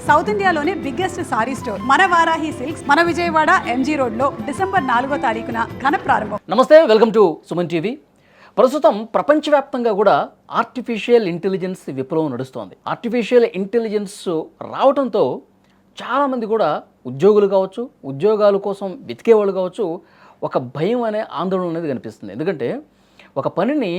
South ఇండియాలోనే biggest sorry store మన Varahi silks మన విజయవాడ ఎంజీ రోడ్ లో డిసెంబర్ 4వ తారీఖున ఘన ప్రారంభం. నమస్తే, వెల్కమ్ టు సుమన్ టీవీ. ప్రస్తుతం ప్రపంచవ్యాప్తంగా కూడా ఆర్టిఫిషియల్ ఇంటెలిజెన్స్ విప్లవం నడుస్తోంది. ఆర్టిఫిషియల్ ఇంటెలిజెన్స్ రావడంతో చాలామంది కూడా ఉద్యోగులు కావచ్చు, ఉద్యోగాల కోసం వెతికేవాళ్ళు కావచ్చు, ఒక భయం అనే ఆందోళన అనేది కనిపిస్తుంది. ఎందుకంటే ఒక పనిని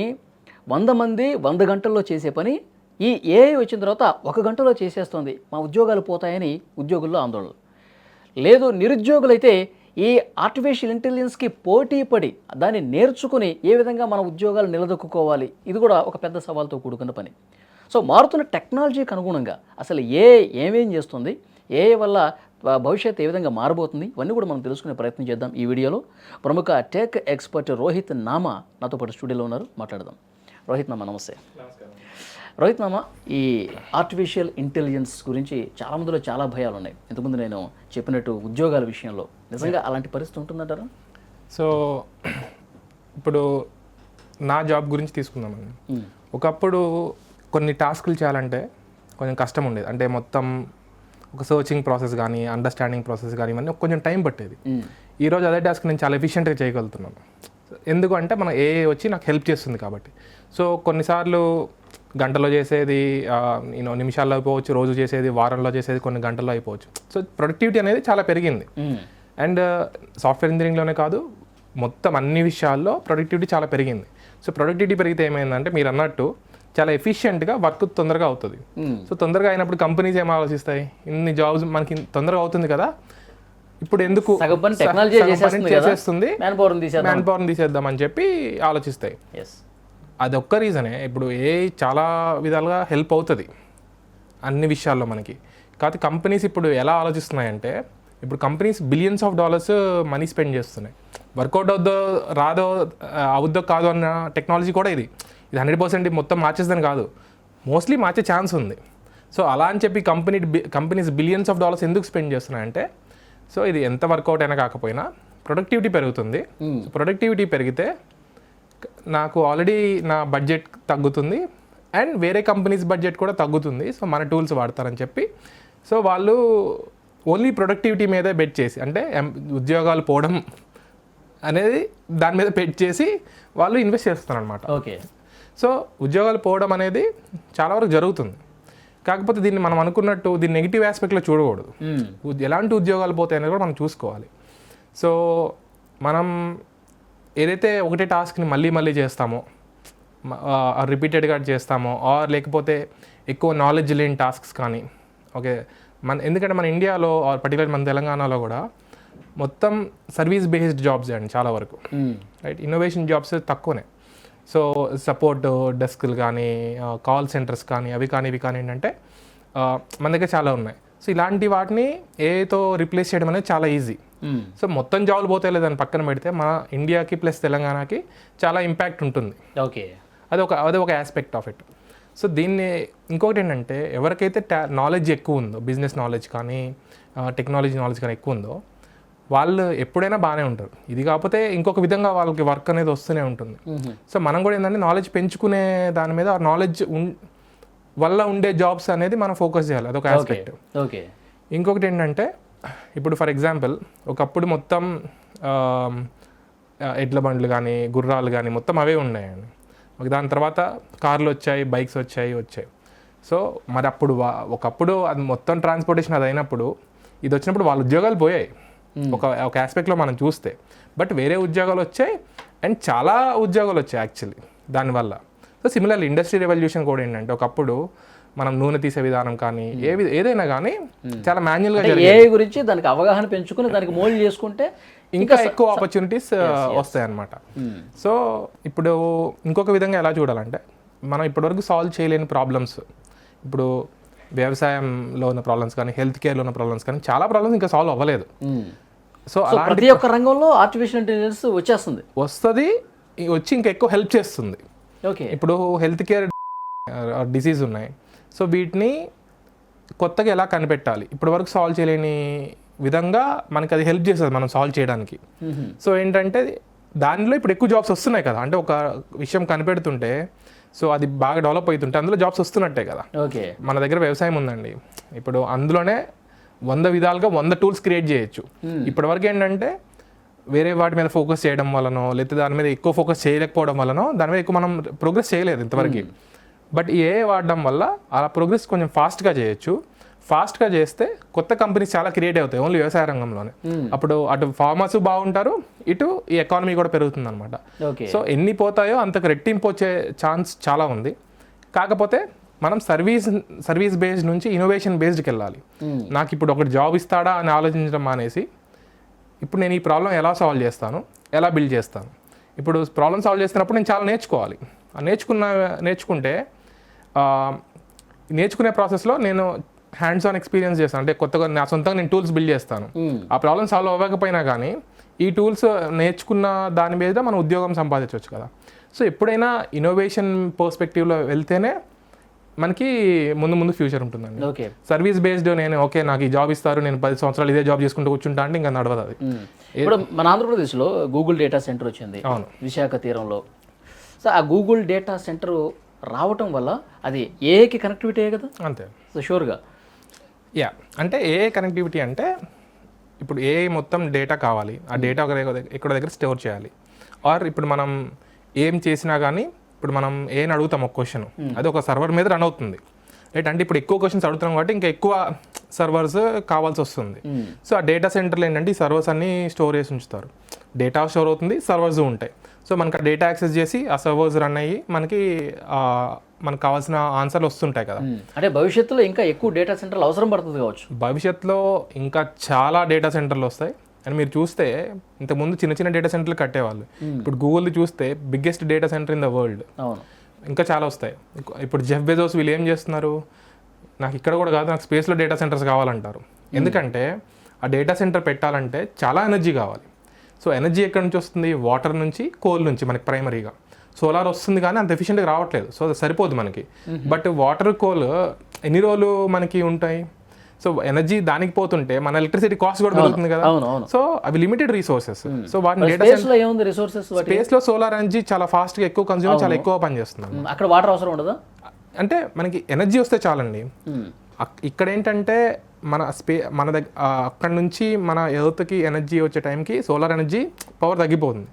100 మంది 100 గంటల్లో చేసే పని ఈ ఏఐ వచ్చిన తర్వాత 1 గంటలో చేసేస్తుంది, మా ఉద్యోగాలు పోతాయని ఉద్యోగుల్లో ఆందోళన. లేదు, నిరుద్యోగులైతే ఈ ఆర్టిఫిషియల్ ఇంటెలిజెన్స్కి పోటీ పడి దాన్ని నేర్చుకుని ఏ విధంగా మన ఉద్యోగాలు నిలదొక్కుకోవాలి, ఇది కూడా ఒక పెద్ద సవాల్తో కూడుకున్న పని. సో మారుతున్న టెక్నాలజీకి అనుగుణంగా అసలు ఏమేం చేస్తుంది, ఏఐ వల్ల భవిష్యత్తు ఏ విధంగా మారబోతుంది, ఇవన్నీ కూడా మనం తెలుసుకునే ప్రయత్నం చేద్దాం ఈ వీడియోలో. ప్రముఖ టెక్ ఎక్స్పర్ట్ రోహిత్ నామా నాతో పాటు స్టూడియోలో ఉన్నారు, మాట్లాడదాం. రోహిత్ నామా నమస్తే. రోహిత్ నామా, ఈ ఆర్టిఫిషియల్ ఇంటెలిజెన్స్ గురించి చాలా మందిలో చాలా భయాలు ఉన్నాయి. ఇంతకుముందు నేను చెప్పినట్టు ఉద్యోగాల విషయంలో నిజంగా అలాంటి పరిస్థితి ఉంటుందంటారా? సో ఇప్పుడు నా జాబ్ గురించి తీసుకుందామండి. ఒకప్పుడు కొన్ని టాస్కులు చేయాలంటే కొంచెం కష్టం ఉండేది. అంటే మొత్తం ఒక సర్చింగ్ ప్రాసెస్ కానీ, అండర్స్టాండింగ్ ప్రాసెస్ కానీ ఇవన్నీ కొంచెం టైం పట్టేది. ఈరోజు అదే టాస్క్ నేను చాలా ఎఫిషియెంట్గా చేయగలుగుతున్నాను. ఎందుకు అంటే మన ఏఐ వచ్చి నాకు హెల్ప్ చేస్తుంది కాబట్టి. సో కొన్నిసార్లు గంటలో చేసేది నిమిషాల్లో అయిపోవచ్చు, రోజు చేసేది వారంలో చేసేది కొన్ని గంటల్లో అయిపోవచ్చు. సో ప్రొడక్టివిటీ అనేది చాలా పెరిగింది. అండ్ సాఫ్ట్వేర్ ఇంజనీరింగ్లోనే కాదు, మొత్తం అన్ని విషయాల్లో ప్రొడక్టివిటీ చాలా పెరిగింది. సో ప్రొడక్టివిటీ పెరిగితే ఏమైందంటే మీరు అన్నట్టు చాలా ఎఫిషియెంట్గా వర్క్ తొందరగా అవుతుంది. సో తొందరగా అయినప్పుడు కంపెనీస్ ఏం ఆలోచిస్తాయి, ఇన్ని జాబ్స్ మనకి తొందరగా అవుతుంది కదా, ఇప్పుడు ఎందుకు చేసేస్తుంది, మ్యాన్ పవర్ని తీసేద్దామని చెప్పి ఆలోచిస్తాయి. అది ఒక్క రీజనే. ఇప్పుడు చాలా విధాలుగా హెల్ప్ అవుతుంది అన్ని విషయాల్లో మనకి. కాకపోతే కంపెనీస్ ఇప్పుడు ఎలా ఆలోచిస్తున్నాయంటే, ఇప్పుడు companies billions of dollars money spend చేస్తున్నాయి. వర్కౌట్ అవుద్దో కాదు అన్న టెక్నాలజీ కూడా ఇది 100% మొత్తం మార్చేదని కాదు, మోస్ట్లీ మార్చే ఛాన్స్ ఉంది. సో అలా అని చెప్పి కంపెనీస్ బిలియన్స్ ఆఫ్ డాలర్స్ ఎందుకు స్పెండ్ చేస్తున్నాయంటే, సో ఇది ఎంత వర్కౌట్ అయినా కాకపోయినా ప్రొడక్టివిటీ పెరుగుతుంది. ప్రొడక్టివిటీ పెరిగితే నాకు ఆల్రెడీ నా బడ్జెట్ తగ్గుతుంది అండ్ వేరే కంపెనీస్ బడ్జెట్ కూడా తగ్గుతుంది. సో మన టూల్స్ వాడతారని చెప్పి సో వాళ్ళు ఓన్లీ ప్రొడక్టివిటీ మీదే బెట్ చేసి, అంటే ఉద్యోగాలు పోవడం అనేది దాని మీద బెట్ చేసి వాళ్ళు ఇన్వెస్ట్ చేస్తున్నారు అనమాట. ఓకే. సో ఉద్యోగాలు పోవడం అనేది చాలా వరకు జరుగుతుంది. కాకపోతే దీన్ని మనం అనుకున్నట్టు దీన్ని నెగిటివ్ ఆస్పెక్ట్లో చూడకూడదు. ఎలాంటి ఉద్యోగాలు పోతాయి అనేది కూడా మనం చూసుకోవాలి. సో మనం ఏదైతే ఒకటే టాస్క్ని మళ్ళీ చేస్తామో, రిపీటెడ్గా చేస్తామో, ఆర్ లేకపోతే ఎక్కువ నాలెడ్జ్ లేని టాస్క్స్ కానీ, ఓకే ఎందుకంటే మన ఇండియాలో ఆర్ పర్టికులర్ మన తెలంగాణలో కూడా మొత్తం సర్వీస్ బేస్డ్ జాబ్స్ అండి చాలా వరకు, రైట్. ఇన్నోవేషన్ జాబ్స్ తక్కువనే. సో సపోర్ట్ డెస్క్లు కానీ, కాల్ సెంటర్స్ కానీ, ఇవి కానీ ఏంటంటే మన దగ్గర చాలా ఉన్నాయి. సో ఇలాంటి వాటిని ఏతో రీప్లేస్ చేయడం అనేది చాలా ఈజీ. సో మొత్తం జాబ్లు పోతే లేదని పక్కన పెడితే మన ఇండియాకి ప్లస్ తెలంగాణకి చాలా ఇంపాక్ట్ ఉంటుంది. ఓకే, అది ఒక ఆస్పెక్ట్ ఆఫ్ ఇట్. సో దీన్ని ఇంకొకటి ఏంటంటే, ఎవరికైతే నాలెడ్జ్ ఎక్కువ ఉందో, బిజినెస్ నాలెడ్జ్ కానీ టెక్నాలజీ నాలెడ్జ్ కానీ ఎక్కువ ఉందో వాళ్ళు ఎప్పుడైనా బాగానే ఉంటారు. ఇది కాకపోతే ఇంకొక విధంగా వాళ్ళకి వర్క్ అనేది వస్తూనే ఉంటుంది. సో మనం కూడా ఏంటంటే నాలెడ్జ్ పెంచుకునే దాని మీద, ఆ నాలెడ్జ్ వల్ల ఉండే జాబ్స్ అనేది మనం ఫోకస్ చేయాలి, అదొక ఆస్పెక్ట్. ఓకే. ఇంకొకటి ఏంటంటే, ఇప్పుడు ఫర్ ఎగ్జాంపుల్ ఒకప్పుడు మొత్తం ఎడ్ల బండ్లు కానీ, గుర్రాలు కానీ మొత్తం అవే ఉన్నాయండి. దాని తర్వాత కార్లు వచ్చాయి, బైక్స్ వచ్చాయి. సో మరి అప్పుడు ఒకప్పుడు అది మొత్తం ట్రాన్స్పోర్టేషన్ అది అయినప్పుడు, ఇది వచ్చినప్పుడు వాళ్ళ ఉద్యోగాలు పోయాయి ఒక ఆస్పెక్ట్లో మనం చూస్తే. బట్ వేరే ఉద్యోగాలు వచ్చాయి అండ్ చాలా ఉద్యోగాలు వచ్చాయి యాక్చువల్లీ దానివల్ల. సో సిమిలర్లీ ఇండస్ట్రీ రెవల్యూషన్ కూడా ఏంటంటే, ఒకప్పుడు మనం నూనె తీసే విధానం కానీ ఏదైనా కానీ చాలా మాన్యువల్గా ఏఐ గురించి దానికి అవగాహన పెంచుకుని దానికి మోల్డ్ చేసుకుంటే ఇంకా ఎక్కువ ఆపర్చునిటీస్ వస్తాయి అన్నమాట. సో ఇప్పుడు ఇంకొక విధంగా ఎలా చూడాలంటే, మనం ఇప్పటివరకు సాల్వ్ చేయలేని ప్రాబ్లమ్స్, ఇప్పుడు వ్యవసాయంలో ఉన్న ప్రాబ్లమ్స్ కానీ, హెల్త్ కేర్లో ఉన్న ప్రాబ్లమ్స్ కానీ, చాలా ప్రాబ్లమ్స్ ఇంకా సాల్వ్ అవ్వలేదు. సో ప్రతి ఒక్క రంగంలో ఆర్టిఫిషియల్ ఇంటెలిజెన్స్ వస్తుంది, వచ్చి ఇంకా ఎక్కువ హెల్ప్ చేస్తుంది. ఓకే. ఇప్పుడు హెల్త్ కేర్ డిసీజ్ ఉన్నాయి. సో వీటిని కొత్తగా ఎలా కనిపెట్టాలి, ఇప్పటి వరకు సాల్వ్ చేయలేని విధంగా మనకి అది హెల్ప్ చేస్తుంది మనం సాల్వ్ చేయడానికి. సో ఏంటంటే దానిలో ఇప్పుడు ఎక్కువ జాబ్స్ వస్తున్నాయి కదా, అంటే ఒక విషయం కనిపెడుతుంటే సో అది బాగా డెవలప్ అవుతుంటే అందులో జాబ్స్ వస్తున్నట్టే కదా. ఓకే, మన దగ్గర వ్యవసాయం ఉందండి, ఇప్పుడు అందులోనే 100 విధాలుగా 100 టూల్స్ క్రియేట్ చేయొచ్చు. ఇప్పటివరకు ఏంటంటే వేరే వాటి మీద ఫోకస్ చేయడం వలనో, లేకపోతే దాని మీద ఎక్కువ ఫోకస్ చేయలేకపోవడం వలనో దాని మీద ఎక్కువ మనం ప్రోగ్రెస్ చేయలేదు ఇంతవరకు. బట్ ఏ వాడడం వల్ల ఆ ప్రోగ్రెస్ కొంచెం ఫాస్ట్గా చేయొచ్చు. ఫాస్ట్గా చేస్తే కొత్త కంపెనీస్ చాలా క్రియేట్ అవుతాయి ఓన్లీ వ్యవసాయ రంగంలోనే. అప్పుడు అటు ఫార్మర్స్ బాగుంటారు, ఇటు ఈ ఎకానమీ కూడా పెరుగుతుంది అనమాట. సో ఎన్ని పోతాయో అంతకు రెట్టింపు వచ్చే ఛాన్స్ చాలా ఉంది. కాకపోతే మనం సర్వీస్ బేస్డ్ నుంచి ఇన్నోవేషన్ బేస్డ్కి వెళ్ళాలి. నాకు ఇప్పుడు ఒకటి జాబ్ ఇస్తాడా అని ఆలోచించడం మానేసి, ఇప్పుడు నేను ఈ ప్రాబ్లం ఎలా సాల్వ్ చేస్తాను, ఎలా బిల్డ్ చేస్తాను. ఇప్పుడు ప్రాబ్లం సాల్వ్ చేస్తున్నప్పుడు నేను చాలా నేర్చుకోవాలి. నేర్చుకుంటే నేర్చుకునే ప్రాసెస్లో నేను హ్యాండ్స్ ఆన్ ఎక్స్పీరియన్స్ చేస్తాను. అంటే కొత్తగా నా సొంతంగా నేను టూల్స్ బిల్డ్ చేస్తాను. ఆ ప్రాబ్లం సాల్వ్ అవ్వకపోయినా కానీ ఈ టూల్స్ నేర్చుకున్న దాని మీద మనం ఉద్యోగం సంపాదించవచ్చు కదా. సో ఎప్పుడైనా ఇన్నోవేషన్ పర్స్పెక్టివ్లో వెళ్తేనే మనకి ముందు ఫ్యూచర్ ఉంటుందండి. ఓకే, సర్వీస్ బేస్డ్ నేను ఓకే నాకు ఈ జాబ్ ఇస్తారు, నేను 10 సంవత్సరాలు ఇదే జాబ్ చేసుకుంటూ కూర్చుంటా అంటే ఇంకా నడవదు అది. ఇప్పుడు మన ఆంధ్రప్రదేశ్లో గూగుల్ డేటా సెంటర్ వచ్చింది. అవును, విశాఖ తీరంలో. సో ఆ గూగుల్ డేటా సెంటర్ రావటం వల్ల అది ఏఐకి కనెక్టివిటీ కదా. అంతే. సో షూర్గా అంటే ఏ కనెక్టివిటీ అంటే ఇప్పుడు ఏ మొత్తం డేటా కావాలి, ఆ డేటా ఎక్కడ దగ్గర స్టోర్ చేయాలి. ఆర్ ఇప్పుడు మనం ఏం చేసినా కానీ ఇప్పుడు మనం ఏం అడుగుతాం ఒక క్వశ్చన్, అది ఒక సర్వర్ మీద రన్ అవుతుంది. రైట్, అంటే ఇప్పుడు ఎక్కువ క్వశ్చన్స్ అడుగుతున్నాం కాబట్టి ఇంకా ఎక్కువ సర్వర్స్ కావాల్సి వస్తుంది. సో ఆ డేటా సెంటర్లో ఏంటంటే ఈ సర్వర్స్ అన్నీ స్టోర్ చేసి ఉంచుతారు. డేటా స్టోర్ అవుతుంది, సర్వర్స్ ఉంటాయి. సో మనకు ఆ డేటా యాక్సెస్ చేసి ఆ సర్వర్స్ రన్ అయ్యి మనకి కావాల్సిన ఆన్సర్లు వస్తుంటాయి కదా. అంటే భవిష్యత్తులో ఇంకా ఎక్కువ డేటా సెంటర్లు అవసరం పడుతుంది కావచ్చు. భవిష్యత్తులో ఇంకా చాలా డేటా సెంటర్లు వస్తాయి. అండ్ మీరు చూస్తే ఇంతకుముందు చిన్న డేటా సెంటర్లు కట్టేవాళ్ళు. ఇప్పుడు గూగుల్ది చూస్తే biggest data centre in the world. అవును, ఇంకా చాలా వస్తాయి. ఇప్పుడు జెఫ్ బెజోస్ వీళ్ళు ఏం చేస్తున్నారు, నాకు ఇక్కడ కూడా కాదు నాకు స్పేస్లో డేటా సెంటర్స్ కావాలంటారు. ఎందుకంటే ఆ డేటా సెంటర్ పెట్టాలంటే చాలా ఎనర్జీ కావాలి. సో ఎనర్జీ ఎక్కడి నుంచి వస్తుంది, వాటర్ నుంచి, కోల్ నుంచి మనకి ప్రైమరీగా. సోలార్ వస్తుంది కానీ అంత ఎఫిషియెంట్గా రావట్లేదు, సో అది సరిపోదు మనకి. బట్ వాటర్, కోల్ ఎన్ని రోజులు మనకి ఉంటాయి. సో ఎనర్జీ దానికి పోతుంటే మన ఎలక్ట్రిసిటీ కాస్ట్ కూడా పెరుగుతుంది కదా. సో అవి లిమిటెడ్ రిసోర్సెస్. సో వాటిని డేటా స్పేస్లో సోలార్ ఎనర్జీ చాలా ఫాస్ట్గా ఎక్కువ కన్జ్యూమ్, చాలా ఎక్కువ పనిచేస్తుంది. అక్కడ వాటర్ అవసరం ఉండదా? అంటే మనకి ఎనర్జీ వస్తే చాలండి. ఇక్కడ ఏంటంటే మన దగ్గర అక్కడ నుంచి మన ఎర్త్కి ఎనర్జీ వచ్చే టైంకి సోలార్ ఎనర్జీ పవర్ తగ్గిపోతుంది.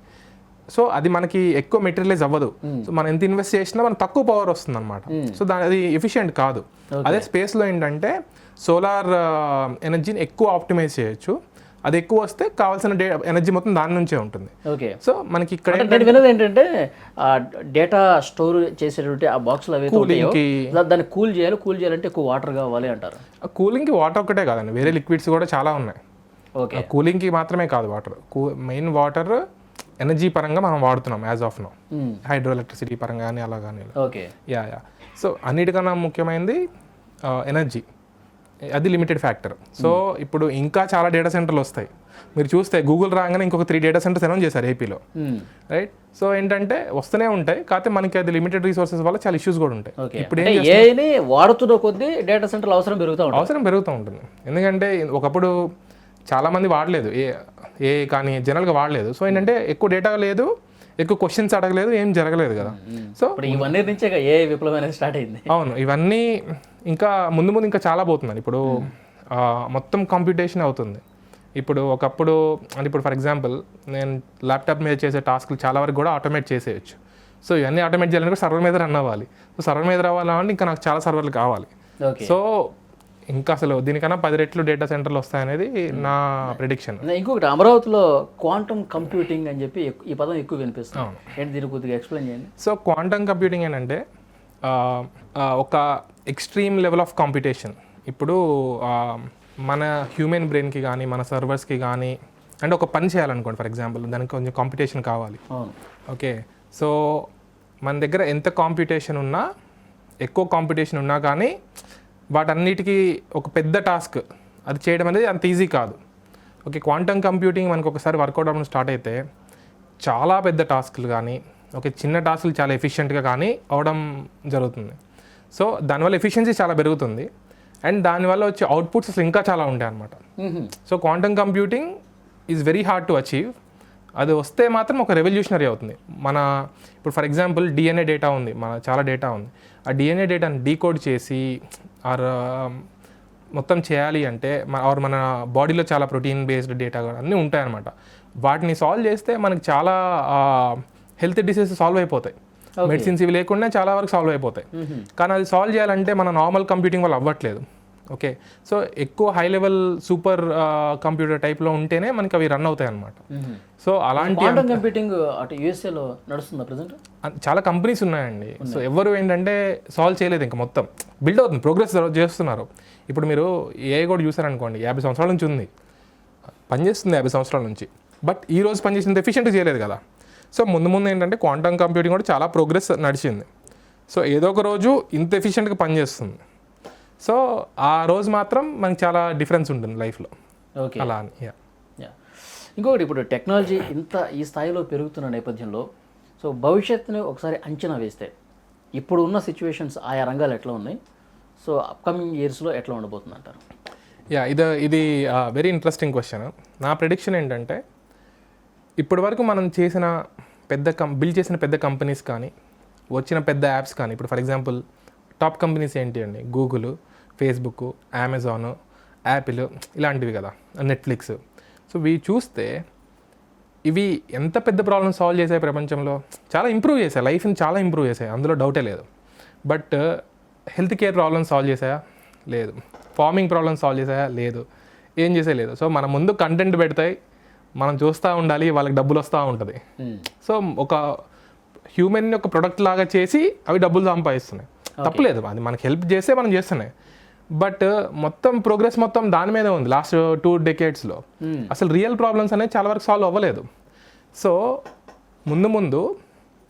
సో అది మనకి ఎక్కువ మెటీరియలైజ్ అవ్వదు. సో మనం ఎంత ఇన్వెస్ట్ చేసినా మనకు తక్కువ పవర్ వస్తుంది అనమాట. సో అది ఎఫిషియెంట్ కాదు. అదే స్పేస్లో ఏంటంటే సోలార్ ఎనర్జీని ఎక్కువ ఆప్టిమైజ్ చేయొచ్చు. అది ఎక్కువ వస్తే కావాల్సిన ఎనర్జీ మొత్తం దాని నుంచే ఉంటుంది. ఓకే, సో మనకి ఇక్కడ విన్నది ఏంటంటే డేటా స్టోర్ చేసేటువంటి ఆ బాక్స్లో దాన్ని కూల్ చేయాలంటే ఎక్కువ వాటర్ కావాలి అంటారు. కూలింగ్కి వాటర్ ఒకటే కాదండి, వేరే లిక్విడ్స్ కూడా చాలా ఉన్నాయి. ఓకే, కూలింగ్కి మాత్రమే కాదు వాటర్. మెయిన్ వాటర్ ఎనర్జీ పరంగా మనం వాడుతున్నాం as of now, hydro electricity పరంగా కానీ అలా కానీ. Okay, yeah. సో అన్నిటికన్నా ముఖ్యమైనది ఎనర్జీ, అది లిమిటెడ్ ఫ్యాక్టర్. సో ఇప్పుడు ఇంకా చాలా డేటా సెంటర్లు వస్తాయి. మీరు చూస్తే గూగుల్ రాగానే ఇంకొక 3 డేటా సెంటర్స్ అనౌన్స్ చేశారు ఏపీలో. రైట్, సో ఏంటంటే వస్తూనే ఉంటాయి, కాకపోతే మనకి అది లిమిటెడ్ రిసోర్సెస్ వల్ల చాలా ఇష్యూస్ కూడా ఉంటాయి. ఇప్పుడు ఏఐని వాడుతున్న కొద్దీ డేటా సెంటర్లు అవసరం పెరుగుతూ ఉంటుంది. ఎందుకంటే ఒకప్పుడు చాలా మంది వాడలేదు ఏ కానీ జనరల్గా వాడలేదు. సో ఏంటంటే ఎక్కువ డేటా లేదు, ఎక్కువ క్వశ్చన్స్ అడగలేదు, ఏం జరగలేదు కదా. సో ఇవన్నీ నుంచే ఏ విప్లవం అనేది స్టార్ట్ అయింది. అవును, ఇవన్నీ ఇంకా ముందు ఇంకా చాలా పోతుందండి. ఇప్పుడు మొత్తం కంప్యూటేషన్ అవుతుంది. ఇప్పుడు ఒకప్పుడు అంటే ఇప్పుడు ఫర్ ఎగ్జాంపుల్ నేను ల్యాప్టాప్ మీద చేసే టాస్క్లు చాలా వరకు కూడా ఆటోమేట్ చేసేయచ్చు. సో ఇవన్నీ ఆటోమేట్ చేయాలంటే సర్వర్ మీద రన్ అవ్వాలి. సో సర్వర్ మీద రావాలంటే ఇంకా నాకు చాలా సర్వర్లు కావాలి. సో ఇంకా అసలు దీనికన్నా 10 రెట్లు డేటా సెంటర్లు వస్తాయనేది నా ప్రిడిక్షన్. ఇంకొకటి అమరావతిలో క్వాంటమ్ కంప్యూటింగ్ అని చెప్పి ఈ పదం ఎక్కువ వినిపిస్తుంది. ఏంటి దీని కొద్దిగా ఎక్స్ప్లెయిన్ చేయండి. సో క్వాంటమ్ కంప్యూటింగ్ ఏంటంటే ఒక ఎక్స్ట్రీమ్ లెవెల్ ఆఫ్ కాంపిటీషన్. ఇప్పుడు మన హ్యూమన్ బ్రెయిన్కి కానీ మన సర్వర్స్కి కానీ అంటే ఒక పని చేయాలనుకోండి ఫర్ ఎగ్జాంపుల్, దానికి కొంచెం కాంపిటీషన్ కావాలి. ఓకే, సో మన దగ్గర ఎంత కాంపిటీషన్ ఉన్నా, ఎక్కువ కాంపిటీషన్ ఉన్నా కానీ వాటన్నిటికీ ఒక పెద్ద టాస్క్ అది చేయడం అనేది అంత ఈజీ కాదు. ఓకే, క్వాంటమ్ కంప్యూటింగ్ మనకు ఒకసారి వర్కౌట్ అవ్వడం స్టార్ట్ అయితే చాలా పెద్ద టాస్క్లు కానీ ఓకే చిన్న టాస్క్లు చాలా ఎఫిషియెంట్గా కానీ అవడం జరుగుతుంది. సో దానివల్ల ఎఫిషియన్సీ చాలా పెరుగుతుంది అండ్ దానివల్ల వచ్చే అవుట్పుట్స్ అసలు ఇంకా చాలా ఉంటాయి అన్నమాట. So quantum computing is very hard to achieve. అది వస్తే మాత్రం ఒక రెవల్యూషనరీ అవుతుంది. మన ఇప్పుడు ఫర్ ఎగ్జాంపుల్ డిఎన్ఏ డేటా ఉంది, మన చాలా డేటా ఉంది. ఆ డిఎన్ఏ డేటాని డీకోడ్ చేసి మొత్తం చేయాలి అంటే మన బాడీలో చాలా ప్రోటీన్ బేస్డ్ డేటా అన్నీ ఉంటాయన్నమాట. వాటిని సాల్వ్ చేస్తే మనకి చాలా హెల్త్ డిసీజెస్ సాల్వ్ అయిపోతాయి. మెడిసిన్స్ ఇవి లేకుండా చాలా వరకు సాల్వ్ అయిపోతాయి. కానీ అది సాల్వ్ చేయాలంటే మన నార్మల్ కంప్యూటింగ్ వల్ల అవ్వట్లేదు. ఓకే, సో ఎక్కువ హై లెవెల్ సూపర్ కంప్యూటర్ టైప్లో ఉంటేనే మనకి అవి రన్ అవుతాయి అన్నమాట. సో అలాంటి కంప్యూటింగ్ అటు యూఎస్ఏలో నడుస్తుందా ప్రజెంట్? చాలా కంపెనీస్ ఉన్నాయండి. సో ఎవరు ఏంటంటే సాల్వ్ చేయలేదు, ఇంకా మొత్తం బిల్డ్ అవుతుంది, ప్రోగ్రెస్ చేస్తున్నారు. ఇప్పుడు మీరు ఏఐ కూడా చూసారనుకోండి, 50 సంవత్సరాల నుంచి ఉంది, పనిచేస్తుంది 50 సంవత్సరాల నుంచి. బట్ ఈ రోజు పనిచేసినంత ఎఫిషియెంట్గా చేయలేదు కదా. సో ముందు ఏంటంటే క్వాంటమ్ కంప్యూటింగ్ కూడా చాలా ప్రోగ్రెస్ నడిచింది. సో ఏదో ఒక రోజు ఇంత ఎఫిషియెంట్గా పనిచేస్తుంది. సో ఆ రోజు మాత్రం మనకి చాలా డిఫరెన్స్ ఉంటుంది లైఫ్లో. ఓకే, అలా అని. ఇంకొకటి, ఇప్పుడు టెక్నాలజీ ఇంత ఈ స్థాయిలో పెరుగుతున్న నేపథ్యంలో సో భవిష్యత్తుని ఒకసారి అంచనా వేస్తే ఇప్పుడు ఉన్న సిచ్యువేషన్స్ ఆయా రంగాలు ఎట్లా ఉన్నాయి, సో అప్కమింగ్ ఇయర్స్లో ఎట్లా ఉండబోతుంది అంటారు? ఇది వెరీ ఇంట్రెస్టింగ్ క్వశ్చన్. నా ప్రెడిక్షన్ ఏంటంటే ఇప్పటి వరకు మనం చేసిన బిల్డ్ చేసిన పెద్ద కంపెనీస్ కానీ వచ్చిన పెద్ద యాప్స్ కానీ, ఇప్పుడు ఫర్ ఎగ్జాంపుల్ టాప్ కంపెనీస్ ఏంటి అండి, గూగుల్, ఫేస్బుక్, అమెజాన్, యాపిల్ ఇలాంటివి కదా, నెట్ఫ్లిక్స్. సో ఇవి చూస్తే ఇవి ఎంత పెద్ద ప్రాబ్లమ్ సాల్వ్ చేసాయి ప్రపంచంలో, చాలా ఇంప్రూవ్ చేశాయి, లైఫ్ని చాలా ఇంప్రూవ్ చేశాయి, అందులో డౌటే లేదు. But health care problems solve చేసాయా? లేదు. ఫార్మింగ్ ప్రాబ్లమ్స్ సాల్వ్ చేసాయా? లేదు. ఏం చేసే లేదు. సో మన ముందు కంటెంట్ పెడతాయి, మనం చూస్తూ ఉండాలి, వాళ్ళకి డబ్బులు వస్తూ ఉంటుంది. సో ఒక హ్యూమన్ని ఒక ప్రొడక్ట్ లాగా చేసి అవి డబ్బులు సంపాదిస్తున్నాయి. తప్పులేదు, అది మనకి హెల్ప్ చేస్తే మనం చేస్తున్నాయి. బట్ మొత్తం ప్రోగ్రెస్ మొత్తం దాని మీదే ఉంది లాస్ట్ 2 decadesలో. అసలు రియల్ ప్రాబ్లమ్స్ అనేది చాలా వరకు సాల్వ్ అవ్వలేదు. సో ముందు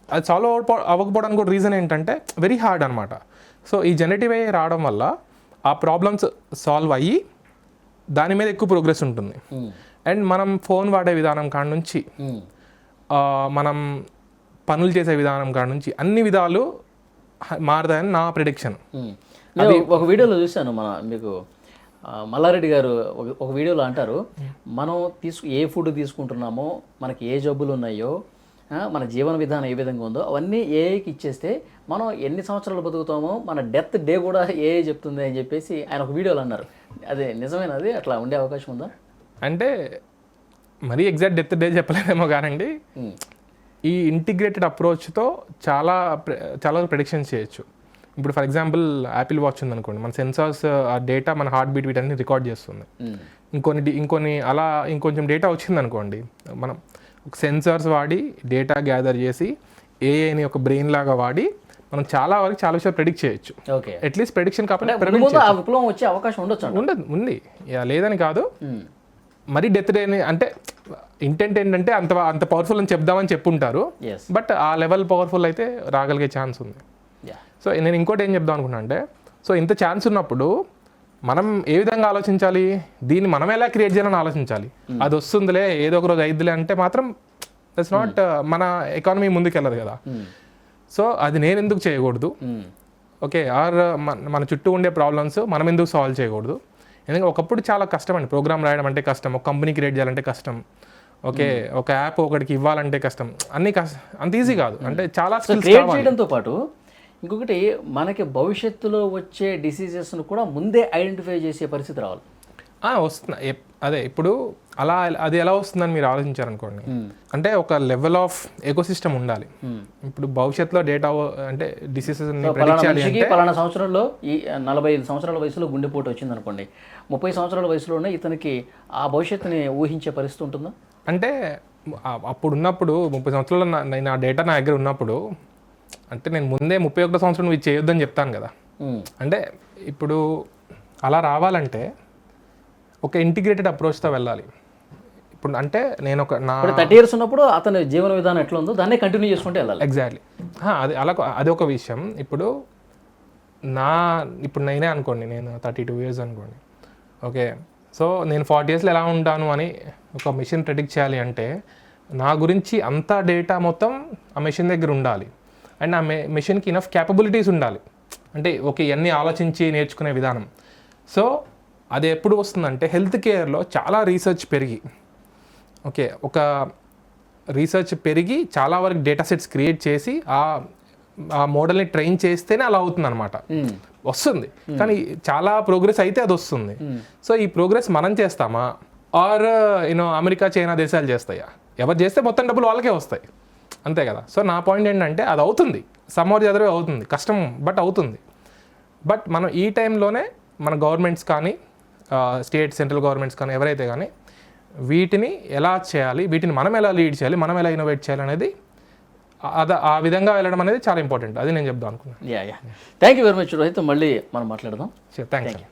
అది సాల్వ్ అవ్వకపోవడానికి కూడా రీజన్ ఏంటంటే వెరీ హార్డ్ అనమాట. సో ఈ జెనరేటివ్ AI రావడం వల్ల ఆ ప్రాబ్లమ్స్ సాల్వ్ అయ్యి దాని మీద ఎక్కువ ప్రోగ్రెస్ ఉంటుంది. అండ్ మనం ఫోన్ వాడే విధానం కాడ నుంచి మనం పనులు చేసే విధానం కాడ నుంచి అన్ని విధాలు మారుతాయని నా ప్రిడిక్షన్. ఒక వీడియోలో చూశాను, మీకు మల్లారెడ్డి గారు ఒక వీడియోలో అంటారు, మనం ఏ ఫుడ్ తీసుకుంటున్నామో, మనకి ఏ జబ్బులు ఉన్నాయో, మన జీవన విధానం ఏ విధంగా ఉందో అవన్నీ ఏఐకి ఇచ్చేస్తే మనం ఎన్ని సంవత్సరాలు బతుకుతామో మన డెత్ డే కూడా ఏఐ చెప్తుంది అని చెప్పేసి ఆయన ఒక వీడియోలో అన్నారు. అదే నిజమేనది? అట్లా ఉండే అవకాశం ఉందా? అంటే మరీ ఎగ్జాక్ట్ డెత్ డే చెప్పలేదేమో కానండి, ఈ ఇంటిగ్రేటెడ్ అప్రోచ్తో చాలా ప్రెడిక్షన్స్ చేయొచ్చు. ఇప్పుడు ఫర్ ఎగ్జాంపుల్ యాపిల్ వాచ్ ఉందనుకోండి, మన సెన్సార్స్ ఆ డేటా మన హార్ట్ బీట్ వీటన్ని రికార్డ్ చేస్తుంది. ఇంకొంచెం డేటా వచ్చిందనుకోండి, మనం ఒక సెన్సార్స్ వాడి డేటా గ్యాదర్ చేసి ఏఐని ఒక బ్రెయిన్ లాగా వాడి మనం చాలా విషయాలు ప్రెడిక్ట్ చేయొచ్చు. అట్లీస్ట్ ప్రెడిక్షన్ కాకపోతే వచ్చే అవకాశం ఉంది, లేదని కాదు. మరి డెత్ డేని అంటే ఇంటెంట్ ఏంటంటే అంత పవర్ఫుల్ అని చెప్దామని చెప్పుంటారు, బట్ ఆ లెవెల్ పవర్ఫుల్ అయితే రాగలిగే ఛాన్స్ ఉంది. సో నేను ఇంకోటి ఏం చెప్దాం అనుకున్నా అంటే, సో ఇంత ఛాన్స్ ఉన్నప్పుడు మనం ఏ విధంగా ఆలోచించాలి, దీన్ని మనం ఎలా క్రియేట్ చేయాలని ఆలోచించాలి. అది వస్తుందిలే, ఏదో ఒక రోజు అయిద్దిలే అంటే మాత్రం దట్స్ నాట్, మన ఎకానమీ ముందుకెళ్ళదు కదా. సో అది నేను ఎందుకు చేయకూడదు, ఓకే, ఆర్ మన చుట్టూ ఉండే ప్రాబ్లమ్స్ మనం ఎందుకు సాల్వ్ చేయకూడదు. ఎందుకంటే ఒకప్పుడు చాలా కష్టం అండి, ప్రోగ్రామ్ రాయడం అంటే కష్టం, ఒక కంపెనీ క్రియేట్ చేయాలంటే కష్టం, ఓకే, ఒక యాప్ ఒకటికి ఇవ్వాలంటే కష్టం, అన్ని అంత ఈజీ కాదు. అంటే చాలా స్కిల్స్ చేయడంతో పాటు ఇంకొకటి, మనకి భవిష్యత్తులో వచ్చే డిసీజెస్ను కూడా ముందే ఐడెంటిఫై చేసే పరిస్థితి రావాలి. వస్తుంది. అదే ఇప్పుడు అది ఎలా వస్తుందని మీరు ఆలోచించారనుకోండి, అంటే ఒక లెవెల్ ఆఫ్ ఎకోసిస్టమ్ ఉండాలి. ఇప్పుడు భవిష్యత్తులో డేటా అంటే డిసీజెస్ పలానా సంవత్సరంలో ఈ 45 సంవత్సరాల వయసులో గుండెపోటు వచ్చింది అనుకోండి, 30 సంవత్సరాల వయసులోనే ఇతనికి ఆ భవిష్యత్తుని ఊహించే పరిస్థితి ఉంటుందా? అంటే అప్పుడు ఉన్నప్పుడు 30 సంవత్సరాలు నా డేటా నా దగ్గర ఉన్నప్పుడు, అంటే నేను ముందే 31 సంవత్సరం ఇది చేయొద్దని చెప్తాను కదా. అంటే ఇప్పుడు అలా రావాలంటే ఒక ఇంటిగ్రేటెడ్ అప్రోచ్తో వెళ్ళాలి. ఇప్పుడు అంటే నేను 30 years ఉన్నప్పుడు అతని జీవన విధానం ఎట్లా ఉందో దాన్ని కంటిన్యూ చేసుకుంటే వెళ్ళాలి. ఎగ్జాక్ట్లీ, అది ఒక విషయం. ఇప్పుడు నేనే అనుకోండి, నేను 32 years అనుకోండి, ఓకే, సో నేను 40 yearsలో ఎలా ఉంటాను అని ఒక మెషిన్ ప్రెడిక్ట్ చేయాలి అంటే నా గురించి అంతా డేటా మొత్తం ఆ మెషిన్ దగ్గర ఉండాలి. అండ్ ఆ మెషిన్కి ఇనఫ్ క్యాపబిలిటీస్ ఉండాలి, అంటే ఓకే ఇవన్నీ ఆలోచించి నేర్చుకునే విధానం. సో అది ఎప్పుడు వస్తుందంటే హెల్త్ కేర్లో చాలా రీసెర్చ్ పెరిగి, ఓకే, ఒక రీసెర్చ్ పెరిగి చాలా వరకు డేటా సెట్స్ క్రియేట్ చేసి ఆ మోడల్ని ట్రైన్ చేస్తేనే అలా అవుతుంది అనమాట. వస్తుంది కానీ చాలా ప్రోగ్రెస్ అయితే అది వస్తుంది. సో ఈ ప్రోగ్రెస్ మనం చేస్తామా ఆర్ అమెరికా చైనా దేశాలు చేస్తాయా? ఎవరు చేస్తే మొత్తం డబ్బులు వాళ్ళకే వస్తాయి, అంతే కదా. సో నా పాయింట్ ఏంటంటే అది అవుతుంది, సమ్వాట్ ఎదరవే అవుతుంది, కష్టం బట్ అవుతుంది. బట్ మనం ఈ టైంలోనే మన గవర్నమెంట్స్ కానీ స్టేట్ సెంట్రల్ గవర్నమెంట్స్ కానీ ఎవరైతే కానీ వీటిని ఎలా చేయాలి, వీటిని మనం ఎలా లీడ్ చేయాలి, మనం ఎలా ఇన్నోవేట్ చేయాలి అనేది ఆ విధంగా వెళ్ళడం అనేది చాలా ఇంపార్టెంట్. అది నేను చెప్దాం అనుకున్నాను. Thank you very much Rohit. మళ్ళీ మనం మాట్లాడదాం. థ్యాంక్స్.